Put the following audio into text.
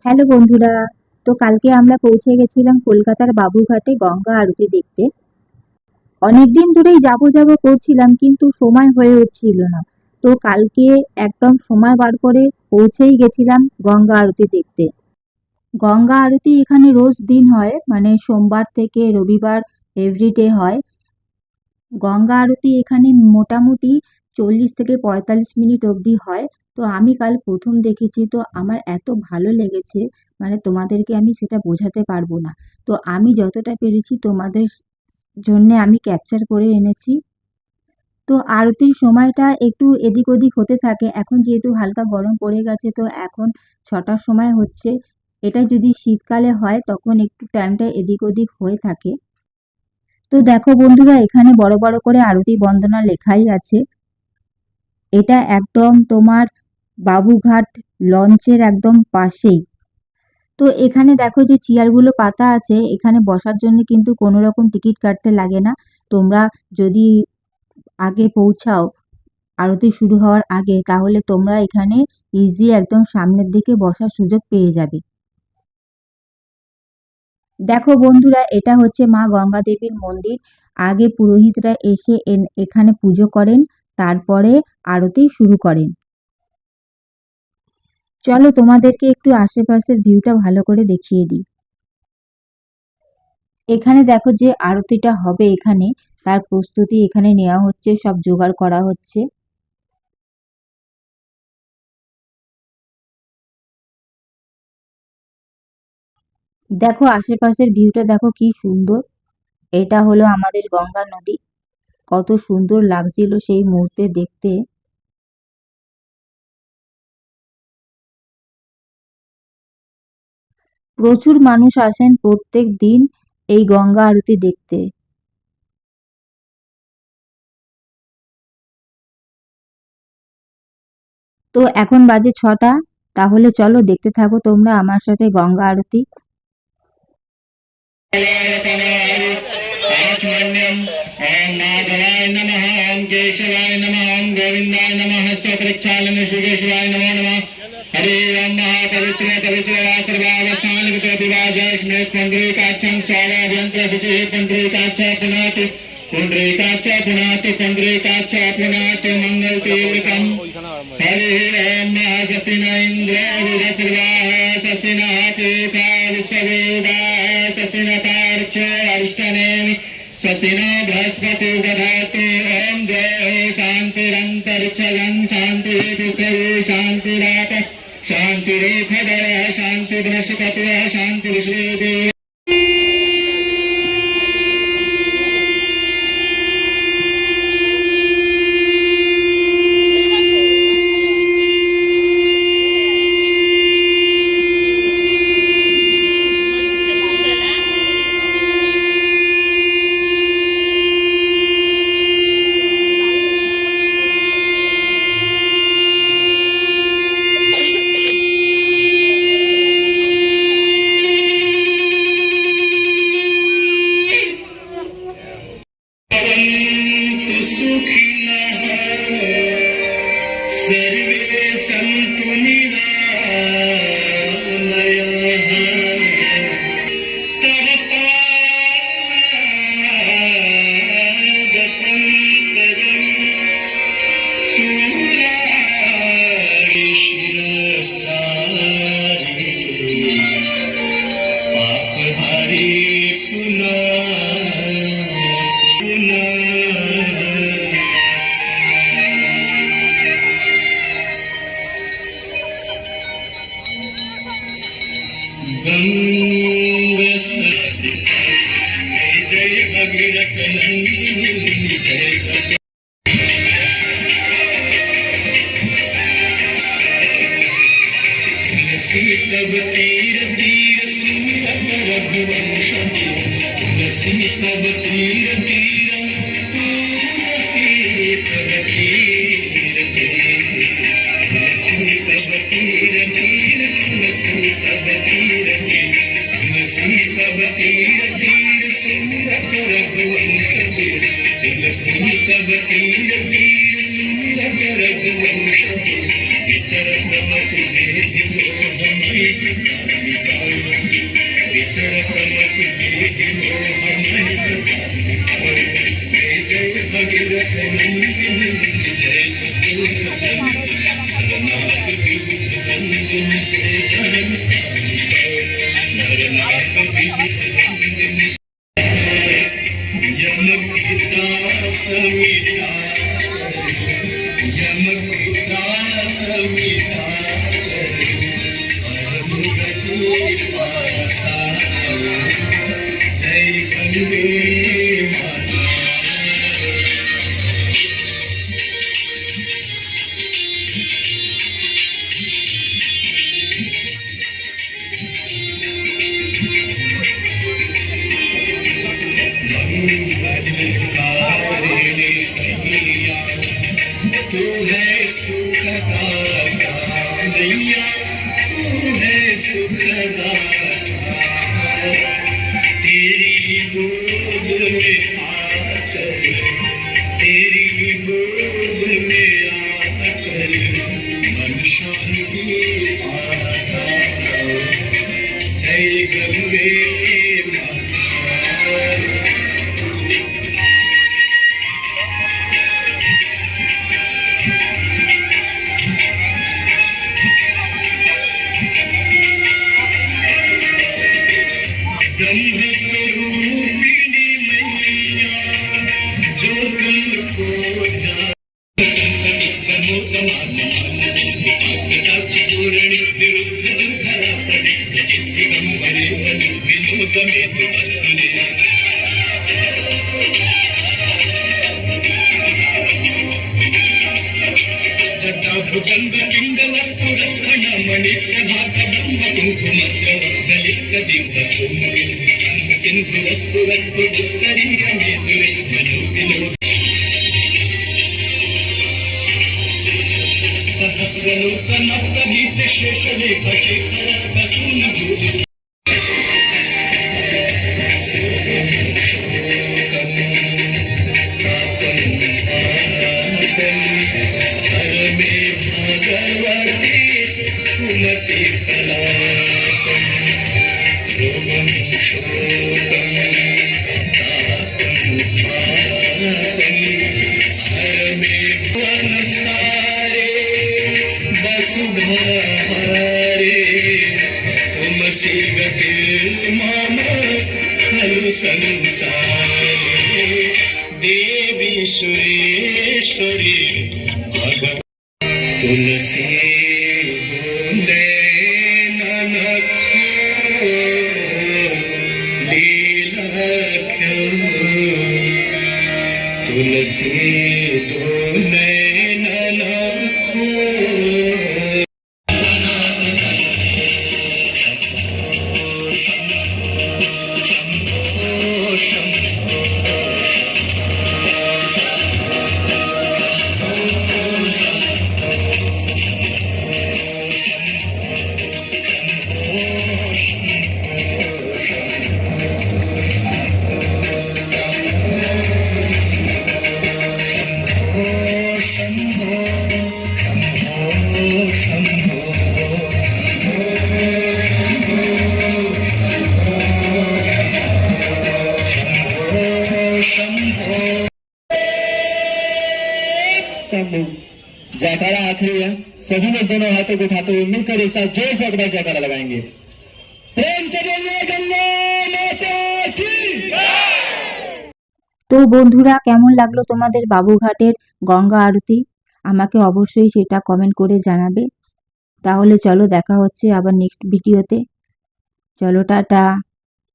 Hello বন্ধুরা। তো কালকে আমরা পৌঁছে গেছিলাম কলকাতার বাবুঘাটে গঙ্গা আরতি দেখতে। অনেকদিন ধরেই যাবো যাবো করছিলাম, কিন্তু সময় হয়ে উঠছিল না। তো কালকে একদম সময় বার করে পৌঁছেই গেছিলাম গঙ্গা আরতি দেখতে। গঙ্গা আরতি এখানে রোজ দিন হয়, মানে সোমবার থেকে রবিবার এভরিডে হয়। গঙ্গা আরতি এখানে মোটামুটি 40 থেকে 45 মিনিট অবধি হয়। তো আমি কাল প্রথম দেখেছি, তো আমার এত ভালো লেগেছে, মানে তোমাদেরকে আমি সেটা বোঝাতে পারবো না। তো আমি যতটা পেরেছি তোমাদের জন্য আমি ক্যাপচার করে এনেছি। তো আরতির সময়টা একটু এদিক ওদিক হতে থাকে, এখন যেহেতু হালকা গরম পড়ে গেছে, তো এখন 6টার সময় হচ্ছে। এটা যদি শীতকালে হয় তখন একটু টাইমটা এদিক ওদিক হয়ে থাকে। তো দেখো বন্ধুরা, এখানে বড় বড় করে আরতি বন্দনা লেখাই আছে। এটা একদম তোমার বাবুঘাট লঞ্চের একদম পাশেই। তো এখানে দেখো যে চেয়ারগুলো পাতা আছে, এখানে বসার জন্য কিন্তু কোনো রকম টিকিট কাটতে লাগে না। তোমরা যদি আগে পৌঁছাও আরতি শুরু হওয়ার আগে, তাহলে তোমরা এখানে ইজি একদম সামনের দিকে বসার সুযোগ পেয়ে যাবে। দেখো বন্ধুরা, এটা হচ্ছে মা গঙ্গা দেবীর মন্দির। আগে পুরোহিতরা এসে এখানে পুজো করেন, তারপরে আরতি শুরু করেন। চলো তোমাদেরকে একটু আশেপাশের ভিউটা ভালো করে দেখিয়ে দিই। এখানে দেখো যে আরতিটা হবে এখানে, তার প্রস্তুতি এখানে নেওয়া হচ্ছে, সব জোগাড় করা হচ্ছে। দেখো আশেপাশের ভিউটা দেখো কি সুন্দর। এটা হলো আমাদের গঙ্গা নদী। কত সুন্দর লাগছিল সেই মুহূর্তে দেখতে। প্রচুর মানুষ আসেন প্রত্যেক দিন এই গঙ্গা আরতি দেখতে। তো এখন বাজে 6টা। তাহলে চলো দেখতে থাকো তোমরা আমার সাথে গঙ্গা আরতি। आचमन्यम् ॐ माधवाय नमः ॐ केशवाय नमः ॐ गोविन्दाय नमः स्तोत्रक्षालन श्री केशवाय नमो नमः हरे ओम महापवित्र पवित्र सर्वावस्थान विवाजय पुंडरीकाक्षं चावाभ्यंतर शुचि पुंडरीकाक्ष पुनातु पुंडरीकाक्ष पुनातु पुंडरीकाक्ष पुनातु मंगलतीलकम् हरे ओम स्वस्ति न इंद्रो वृहस्पतिः स्वस्ति नः पूषा विश्ववेदाः स्वस्ति न तार्क्ष्यो अरिष्टनेमि स्वस्ति न बृहस्पति दधातु ओम जय शांतिरंतरिक्षं शांतिः पृथिवी शांतिराप शांतिरेखदयः शांति बृहस्पतिः शांति विश्वेदेव। सर्वे सन्तु निरामयाः तव पादपङ्कजं शूरारि शिरश्चारि पापहारी पुनः पुनः। जय भगीरथ नंदिनी जय जय तब तीर तीर सूरत रघुवंश तुलसी तब तीर तीर तुलसी तब तीर तुलसी तब तीर तीर तुलसी तब तीर तुलसी तब तीर तीर सूरत रघुवंश तुलसी तब तीर तीर सूरत रघुवंश चरण मत तू है सुखदाता नैया, तू है सुखदाता। तेरी गोद में आकर, तेरी गोद में आकर मन शांति पाता। जय गंगे माता। गंध स्वरूपिणी मैया, जो कल को जा भुजंग पिंगल स्फुरत्न मणिक भागदंब कुंकुमग्रवलिक दिव्य सिंधु वस्तु वस्तु उत्तरीय मेदुरे मनोविनो सहस्रलोचन प्रदीप्त शेषलेख शेखर कसून भूमि संसारे देवी सुरेश्वरी भगवती तुलसी बोले नानक लीला तुलसी बोले नानक जयकारा आखिरी है। सभी लोग दोनों हाथों को उठाते हुए मिलकर एक साथ जोर से एक बार जयकारा लगाएंगे। प्रेम से बोलिए गंगा माता की। তো বন্ধুরা, কেমন লাগলো তোমাদের বাবুঘাটের গঙ্গা আরতি? আমাকে অবশ্যই সেটা কমেন্ট করে জানাবে। তাহলে চলো, দেখা হচ্ছে আবার নেক্সট ভিডিওতে। চলো, টাটা।